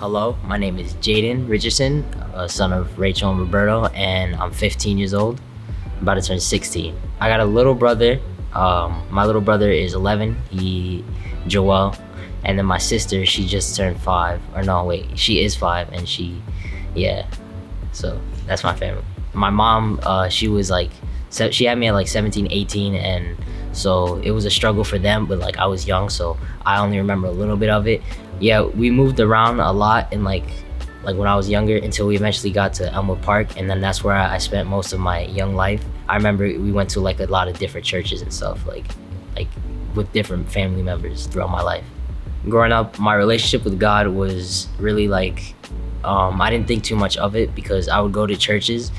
Hello, my name is Jaiden Richardson, a son of Rachel and Roberto, and I'm 15 years old. I'm about to turn 16. I got a little brother. My little brother is 11, Joel, and then my sister, she just turned 5. Or no, wait, she is 5, and so that's my family. My mom, she was like, she had me at like 17, 18, and so it was a struggle for them, but like I was young, so I only remember a little bit of it. Yeah, we moved around a lot in like when I was younger until we eventually got to Elmwood Park, and then that's where I spent most of my young life. I remember we went to like a lot of different churches and stuff, like with different family members throughout my life. Growing up, my relationship with God was really like, I didn't think too much of it because I would go to churches,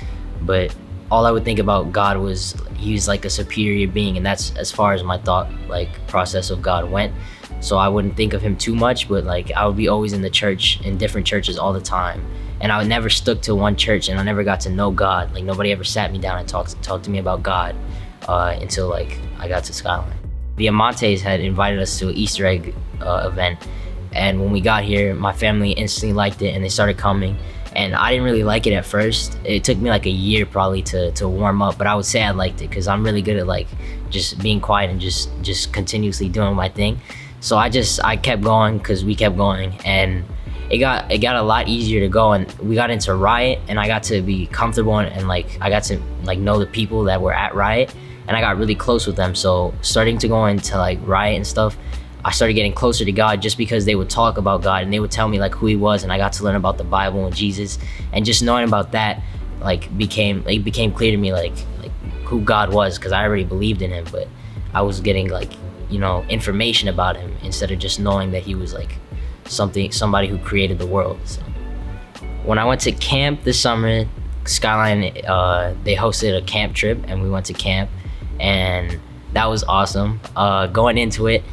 but all I would think about God was he's like a superior being, and that's as far as my thought process of God went. So I wouldn't think of him too much, but like I would be always in different churches all the time, and I would never stuck to one church, and I never got to know God. Like nobody ever sat me down and talked to me about God until like I got to Skyline. The Amantes had invited us to an Easter egg event, and when we got here, my family instantly liked it, and they started coming. And I didn't really like it at first. It took me like a year probably to warm up, but I would say I liked it because I'm really good at like just being quiet and just continuously doing my thing. So I kept going because we kept going, and it got a lot easier to go, and we got into Riot, and I got to be comfortable, and like I got to like know the people that were at Riot, and I got really close with them. So starting to go into like Riot and stuff, I started getting closer to God just because they would talk about God and they would tell me like who he was, and I got to learn about the Bible and Jesus, and just knowing about that became clear to me like who God was, because I already believed in him, but I was getting like information about him instead of just knowing that he was like somebody who created the world. So when I went to camp this summer, Skyline, they hosted a camp trip, and we went to camp, and that was awesome. Going into it,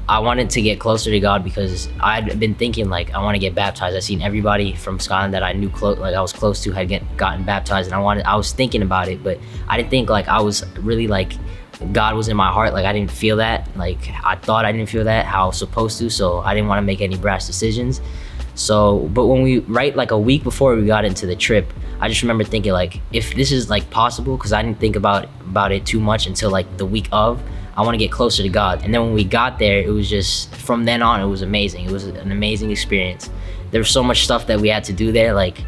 I wanted to get closer to God because I'd been thinking like I want to get baptized. I've seen everybody from Skyline that I knew I was close to had gotten baptized, and I was thinking about it, but I didn't think like I was really like God was in my heart. Like I didn't feel that. Like I thought I didn't feel that how I was supposed to, so I didn't want to make any brash decisions. So, but when like a week before we got into the trip, I just remember thinking like, if this is like possible, because I didn't think about it too much until like the week of, I want to get closer to God. And then when we got there, it was just, from then on, it was amazing. It was an amazing experience. There was so much stuff that we had to do there, like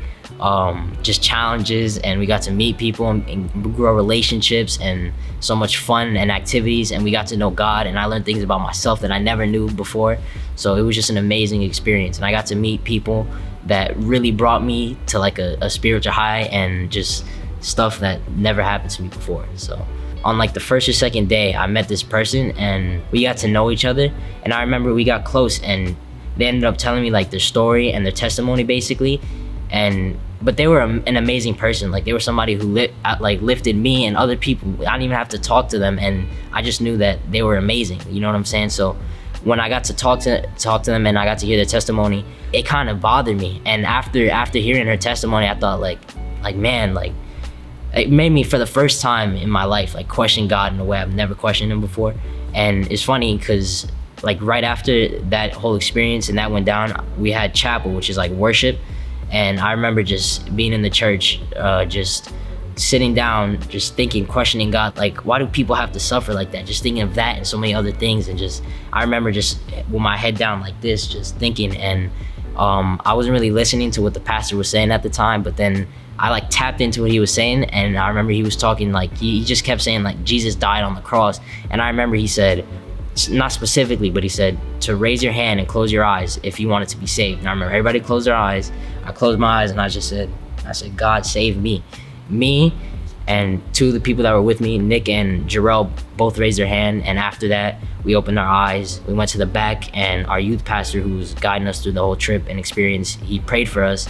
just challenges, and we got to meet people and grow relationships, and so much fun and activities, and we got to know God, and I learned things about myself that I never knew before. So it was just an amazing experience, and I got to meet people that really brought me to like a spiritual high, and just stuff that never happened to me before. So on like the first or second day, I met this person, and we got to know each other, and I remember we got close, and they ended up telling me like their story and their testimony basically. But they were an amazing person. Like they were somebody who lifted me and other people. I didn't even have to talk to them, and I just knew that they were amazing. You know what I'm saying? So when I got to talk to them and I got to hear their testimony, it kind of bothered me. And after hearing her testimony, I thought like man, like it made me for the first time in my life like question God in a way I've never questioned him before. And it's funny because like right after that whole experience and that went down, we had chapel, which is like worship. And I remember just being in the church, just sitting down, just thinking, questioning God, like, why do people have to suffer like that? Just thinking of that and so many other things. And I remember just with my head down like this, just thinking. And I wasn't really listening to what the pastor was saying at the time, but then I like tapped into what he was saying. And I remember he was talking like, he just kept saying like Jesus died on the cross. And I remember he said, not specifically, but he said to raise your hand and close your eyes if you wanted to be saved. And I remember everybody closed their eyes. I closed my eyes, and I said, God, save me. Me and two of the people that were with me, Nick and Jarrell, both raised their hand. And after that, we opened our eyes. We went to the back, and our youth pastor, who was guiding us through the whole trip and experience, he prayed for us.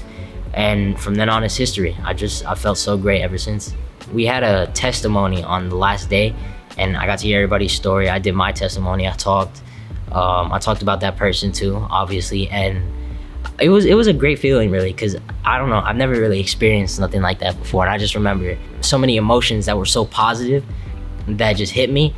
And from then on, it's history. I felt so great ever since. We had a testimony on the last day, and I got to hear everybody's story. I did my testimony. I talked about that person too, obviously, and it was a great feeling, really, because I don't know, I've never really experienced nothing like that before. And I just remember so many emotions that were so positive that just hit me,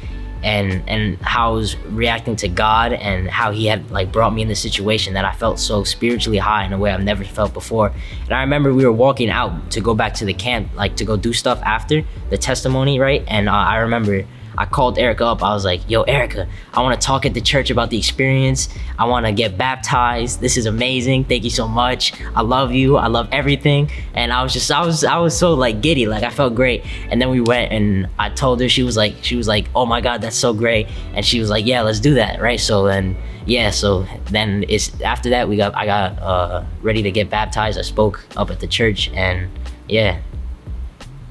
and how I was reacting to God, and how he had like brought me in this situation that I felt so spiritually high in a way I've never felt before. And I remember we were walking out to go back to the camp, like to go do stuff after the testimony, right? And I remember I called Erica up. I was like, yo, Erica, I want to talk at the church about the experience. I want to get baptized. This is amazing. Thank you so much. I love you. I love everything. And I was so like giddy. Like I felt great. And then we went and I told her, she was like, oh my God, that's so great. And she was like, yeah, let's do that. Right. So then it's after that I got ready to get baptized. I spoke up at the church, and yeah,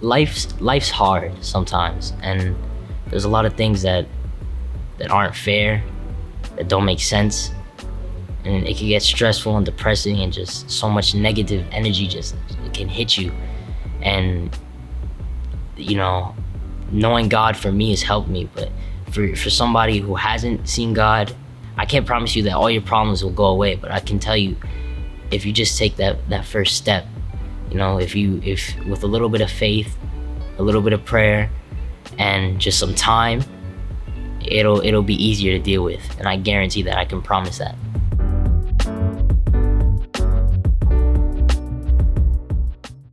life's hard sometimes. And there's a lot of things that aren't fair, that don't make sense, and it can get stressful and depressing, and just so much negative energy it can hit you. And you know, knowing God for me has helped me, but for somebody who hasn't seen God, I can't promise you that all your problems will go away, but I can tell you, if you just take that first step, you know, if with a little bit of faith, a little bit of prayer, and just some time, it'll be easier to deal with. And I guarantee that. I can promise that.